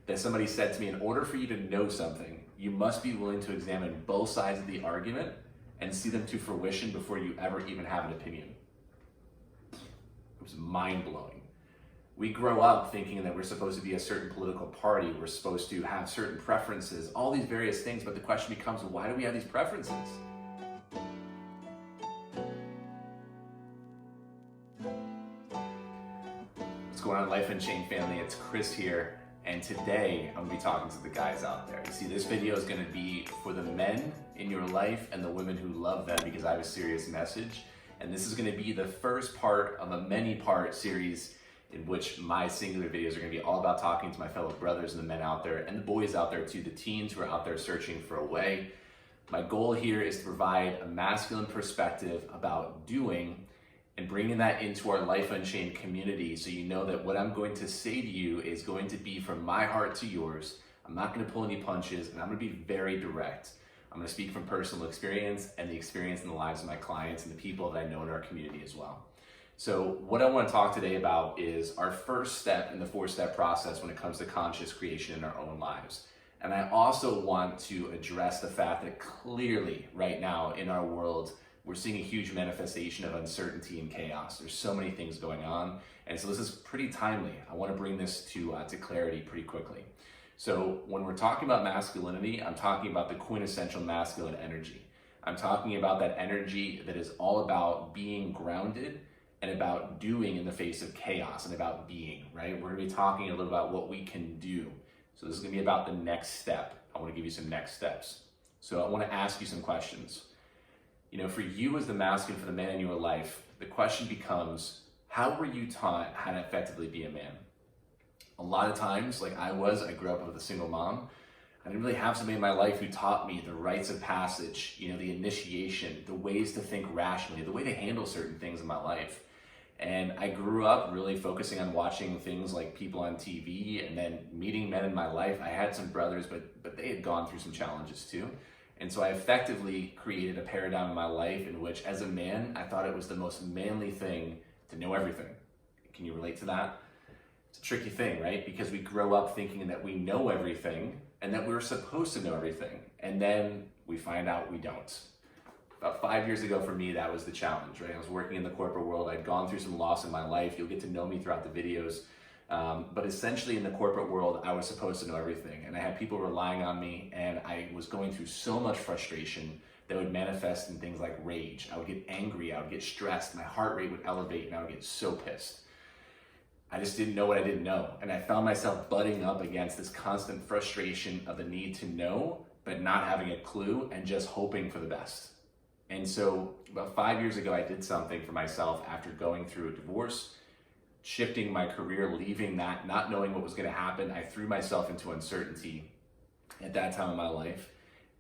that somebody said to me, in order for you to know something, you must be willing to examine both sides of the argument and see them to fruition before you ever even have an opinion. It was mind-blowing. We grow up thinking that we're supposed to be a certain political party, we're supposed to have certain preferences, all these various things, but the question becomes, why do we have these preferences? What's going on, Life Unchained family? It's Chris here, and today I'm going to be talking to the guys out there. You see, this video is going to be for the men in your life and the women who love them, because I have a serious message, and this is going to be the first part of a many-part series in which my singular videos are going to be all about talking to my fellow brothers and the men out there, and the boys out there too, the teens who are out there searching for a way. My goal here is to provide a masculine perspective about doing and bringing that into our Life Unchained community, so you know that what I'm going to say to you is going to be from my heart to yours. I'm not going to pull any punches, and I'm going to be very direct. I'm going to speak from personal experience and the experience in the lives of my clients and the people that I know in our community as well. So what I want to talk today about is our first step in the 4-step process when it comes to conscious creation in our own lives. And I also want to address the fact that clearly right now in our world, we're seeing a huge manifestation of uncertainty and chaos. There's so many things going on. And so this is pretty timely. I want to bring this to clarity pretty quickly. So when we're talking about masculinity, I'm talking about the quintessential masculine energy. I'm talking about that energy that is all about being grounded and about doing in the face of chaos and about being, right? We're gonna be talking a little about what we can do. So this is gonna be about the next step. I wanna give you some next steps. So I wanna ask you some questions. You know, for you as the masculine, for the man in your life, the question becomes, how were you taught how to effectively be a man? A lot of times, like I grew up with a single mom. I didn't really have somebody in my life who taught me the rites of passage, you know, the initiation, the ways to think rationally, the way to handle certain things in my life. And I grew up really focusing on watching things like people on TV and then meeting men in my life. I had some brothers, but they had gone through some challenges too. And so I effectively created a paradigm in my life in which, as a man, I thought it was the most manly thing to know everything. Can you relate to that? It's a tricky thing, right? Because we grow up thinking that we know everything and that we're supposed to know everything. And then we find out we don't. About 5 years ago for me, that was the challenge, right? I was working in the corporate world. I'd gone through some loss in my life. You'll get to know me throughout the videos. But essentially in the corporate world, I was supposed to know everything. And I had people relying on me, and I was going through so much frustration that would manifest in things like rage. I would get angry, I would get stressed, my heart rate would elevate, and I would get so pissed. I just didn't know what I didn't know. And I found myself butting up against this constant frustration of the need to know, but not having a clue and just hoping for the best. And so about 5 years ago, I did something for myself after going through a divorce, shifting my career, leaving that, not knowing what was going to happen. I threw myself into uncertainty at that time in my life.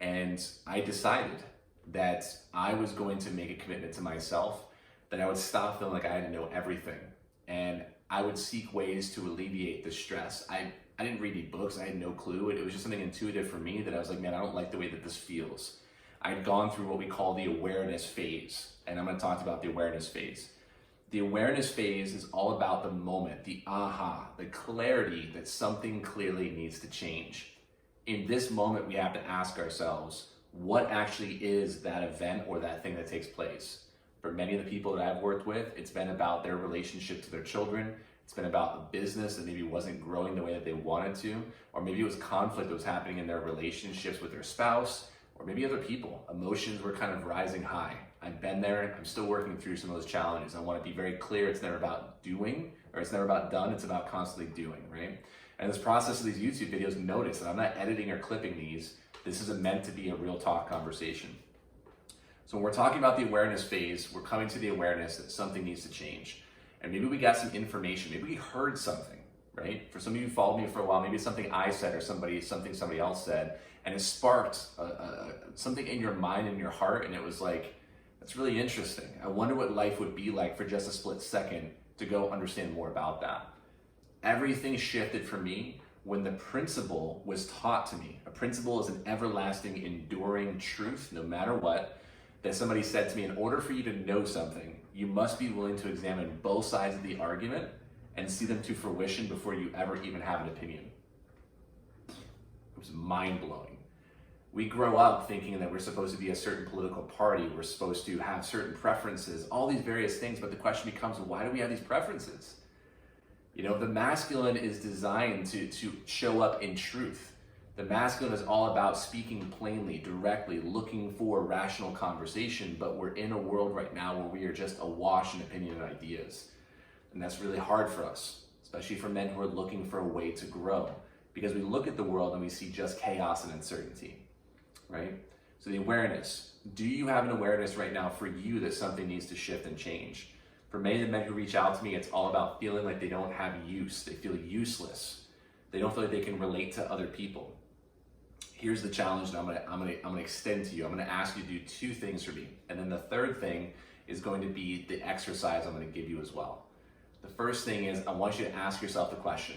And I decided that I was going to make a commitment to myself, that I would stop feeling like I had to know everything. And I would seek ways to alleviate the stress. I didn't read any books. I had no clue. It was just something intuitive for me that I was like, man, I don't like the way that this feels. I'd gone through what we call the awareness phase, and I'm going to talk about the awareness phase. The awareness phase is all about the moment, the aha, the clarity that something clearly needs to change. In this moment, we have to ask ourselves, what actually is that event or that thing that takes place? For many of the people that I've worked with, it's been about their relationship to their children. It's been about a business that maybe wasn't growing the way that they wanted to, or maybe it was conflict that was happening in their relationships with their spouse, or maybe other people. Emotions were kind of rising high. I've been there. I'm still working through some of those challenges. I want to be very clear. It's never about doing, or it's never about done. It's about constantly doing, right? And this process of these YouTube videos, notice that I'm not editing or clipping these. This is meant to be a real talk conversation. So when we're talking about the awareness phase, we're coming to the awareness that something needs to change. And maybe we got some information. Maybe we heard something, right? For some of you who followed me for a while, maybe it's something I said or something somebody else said, and it sparked something in your mind and your heart, and it was like, that's really interesting. I wonder what life would be like for just a split second to go understand more about that. Everything shifted for me when the principle was taught to me. A principle is an everlasting, enduring truth, no matter what, that somebody said to me, in order for you to know something, you must be willing to examine both sides of the argument and see them to fruition before you ever even have an opinion. It was mind-blowing. We grow up thinking that we're supposed to be a certain political party, we're supposed to have certain preferences, all these various things, but the question becomes, why do we have these preferences? You know, the masculine is designed to show up in truth. The masculine is all about speaking plainly, directly, looking for rational conversation, but we're in a world right now where we are just awash in opinion and ideas. And that's really hard for us, especially for men who are looking for a way to grow, because we look at the world and we see just chaos and uncertainty, right? So the awareness, do you have an awareness right now for you that something needs to shift and change? For many of the men who reach out to me, it's all about feeling like they don't have use. They feel useless. They don't feel like they can relate to other people. Here's the challenge that I'm gonna extend to you. I'm gonna ask you to do two things for me. And then the third thing is going to be the exercise I'm gonna give you as well. The first thing is I want you to ask yourself the question,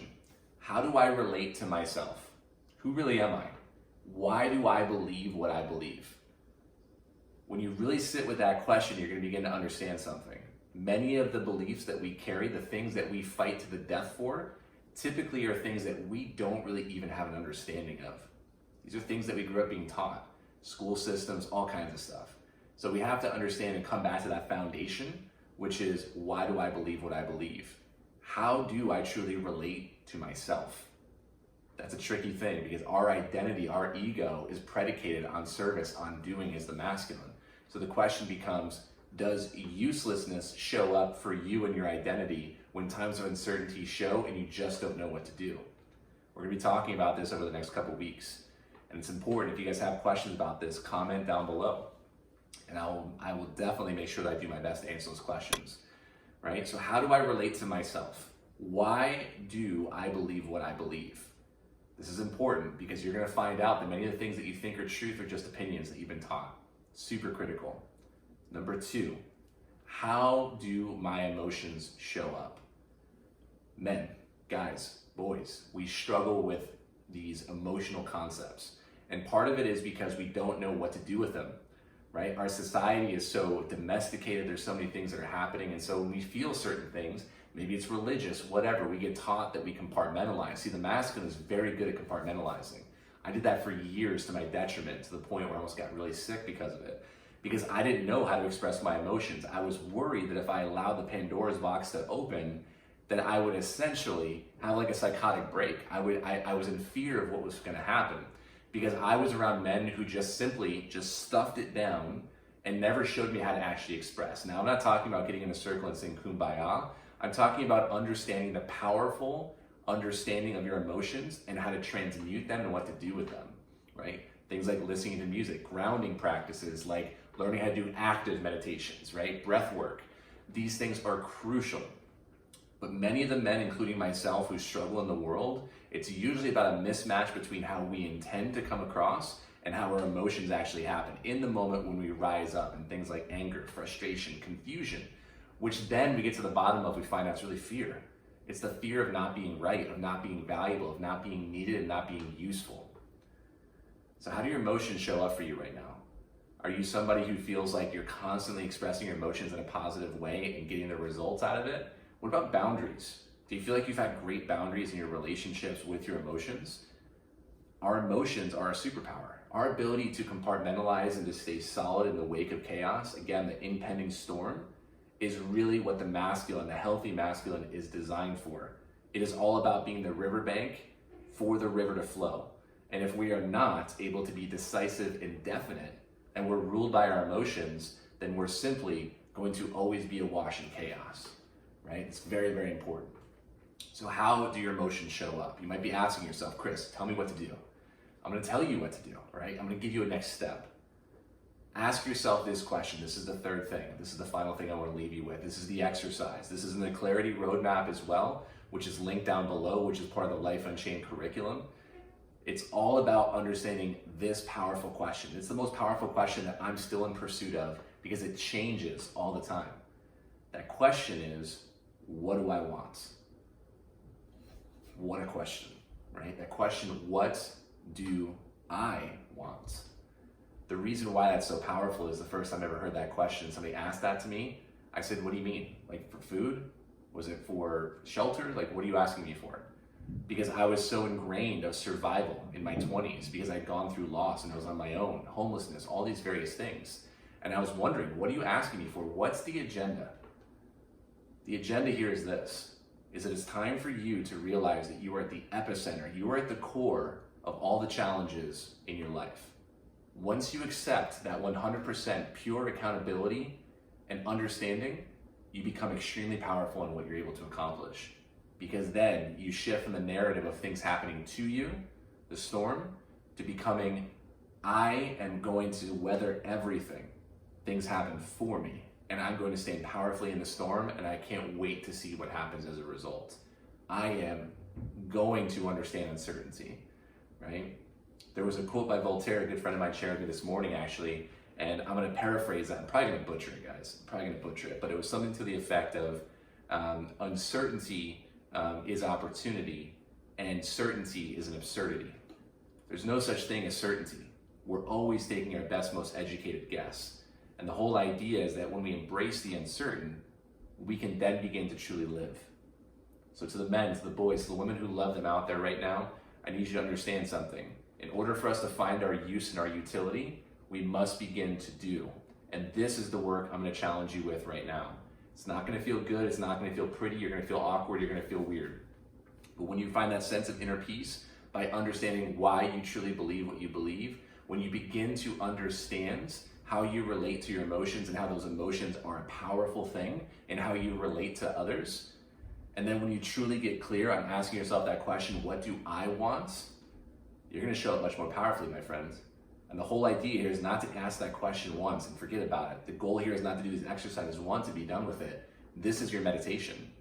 how do I relate to myself? Who really am I? Why do I believe what I believe? When you really sit with that question, you're gonna begin to understand something. Many of the beliefs that we carry, the things that we fight to the death for, typically are things that we don't really even have an understanding of. These are things that we grew up being taught, school systems, all kinds of stuff. So we have to understand and come back to that foundation, which is, why do I believe what I believe? How do I truly relate to myself? That's a tricky thing, because our identity, our ego is predicated on service, on doing as the masculine. So the question becomes, does uselessness show up for you and your identity when times of uncertainty show and you just don't know what to do? We're gonna be talking about this over the next couple weeks. And it's important, if you guys have questions about this, comment down below. And I will definitely make sure that I do my best to answer those questions, right? So how do I relate to myself? Why do I believe what I believe? This is important because you're gonna find out that many of the things that you think are truth are just opinions that you've been taught. Super critical. Number two, how do my emotions show up? Men, guys, boys, we struggle with these emotional concepts. And part of it is because we don't know what to do with them, right? Our society is so domesticated, there's so many things that are happening, and so when we feel certain things, maybe it's religious, whatever, we get taught that we compartmentalize. See, the masculine is very good at compartmentalizing. I did that for years to my detriment, to the point where I almost got really sick because of it. Because I didn't know how to express my emotions. I was worried that if I allowed the Pandora's box to open, that I would essentially have like a psychotic break. I was in fear of what was gonna happen, because I was around men who just simply stuffed it down and never showed me how to actually express. Now, I'm not talking about getting in a circle and saying kumbaya. I'm talking about understanding the powerful understanding of your emotions and how to transmute them and what to do with them, right? Things like listening to music, grounding practices, like learning how to do active meditations, right? Breath work. These things are crucial. But many of the men, including myself, who struggle in the world, it's usually about a mismatch between how we intend to come across and how our emotions actually happen in the moment when we rise up, and things like anger, frustration, confusion, which then we get to the bottom of, we find out it's really fear. It's the fear of not being right, of not being valuable, of not being needed, and not being useful. So how do your emotions show up for you right now? Are you somebody who feels like you're constantly expressing your emotions in a positive way and getting the results out of it? What about boundaries? Do you feel like you've had great boundaries in your relationships with your emotions? Our emotions are a superpower. Our ability to compartmentalize and to stay solid in the wake of chaos, again, the impending storm, is really what the masculine, the healthy masculine, is designed for. It is all about being the riverbank for the river to flow. And if we are not able to be decisive and definite, and we're ruled by our emotions, then we're simply going to always be awash in chaos, right? It's very, very important. So how do your emotions show up? You might be asking yourself, Chris, tell me what to do. I'm gonna tell you what to do, all right? I'm gonna give you a next step. Ask yourself this question. This is the third thing. This is the final thing I wanna leave you with. This is the exercise. This is in the Clarity Roadmap as well, which is linked down below, which is part of the Life Unchained curriculum. It's all about understanding this powerful question. It's the most powerful question that I'm still in pursuit of, because it changes all the time. That question is, what do I want? What a question, right? That question, what do I want? The reason why that's so powerful is the first time I ever heard that question, somebody asked that to me, I said, what do you mean? Like for food? Was it for shelter? Like, what are you asking me for? because I was so ingrained of survival in my 20s, because I'd gone through loss and I was on my own, homelessness, all these various things. And I was wondering, what are you asking me for? What's the agenda? The agenda here is this, is that it's time for you to realize that you are at the epicenter, you are at the core of all the challenges in your life. Once you accept that 100% pure accountability and understanding, you become extremely powerful in what you're able to accomplish. Because then you shift from the narrative of things happening to you, the storm, to becoming, I am going to weather everything. Things happen for me, and I'm going to stand powerfully in the storm, and I can't wait to see what happens as a result. I am going to understand uncertainty, right? There was a quote by Voltaire, a good friend of mine shared me this morning actually, and I'm gonna paraphrase that. I'm probably gonna butcher it, guys. I'm probably gonna butcher it, but it was something to the effect of uncertainty is opportunity, and certainty is an absurdity. There's no such thing as certainty. We're always taking our best, most educated guess. And the whole idea is that when we embrace the uncertain, we can then begin to truly live. So to the men, to the boys, to the women who love them out there right now, I need you to understand something. In order for us to find our use and our utility, we must begin to do. And this is the work I'm gonna challenge you with right now. It's not gonna feel good, it's not gonna feel pretty, you're gonna feel awkward, you're gonna feel weird. But when you find that sense of inner peace by understanding why you truly believe what you believe, when you begin to understand how you relate to your emotions and how those emotions are a powerful thing and how you relate to others, and then when you truly get clear on asking yourself that question, what do I want? You're gonna show up much more powerfully, my friends. And the whole idea here is not to ask that question once and forget about it. The goal here is not to do these exercises once and be done with it. This is your meditation.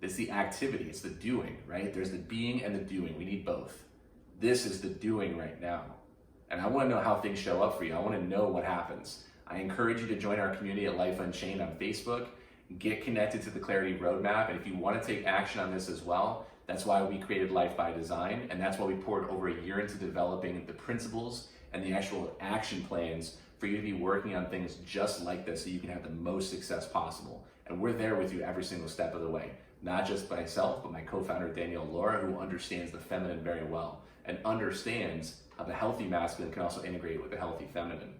It's the activity, it's the doing, right? There's the being and the doing. We need both. This is the doing right now. And I wanna know how things show up for you. I wanna know what happens. I encourage you to join our community at Life Unchained on Facebook. Get connected to the Clarity Roadmap. And if you wanna take action on this as well, that's why we created Life by Design. And that's why we poured over a year into developing the principles and the actual action plans for you to be working on things just like this so you can have the most success possible. And we're there with you every single step of the way. Not just myself, but my co-founder Danielle Laura, who understands the feminine very well and understands how the healthy masculine can also integrate with the healthy feminine,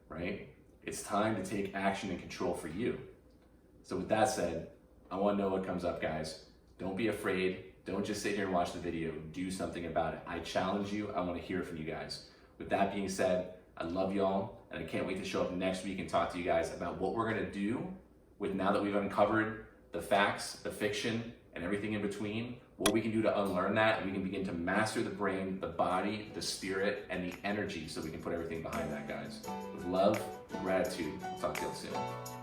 right? It's time to take action and control for you. So with that said, I wanna know what comes up, guys. Don't be afraid. Don't just sit here and watch the video. Do something about it. I challenge you. I wanna hear from you guys. With that being said, I love y'all, and I can't wait to show up next week and talk to you guys about what we're gonna do with, now that we've uncovered the facts, the fiction, and everything in between, what we can do to unlearn that, and we can begin to master the brain, the body, the spirit, and the energy so we can put everything behind that, guys. With love, gratitude. Talk to you all soon.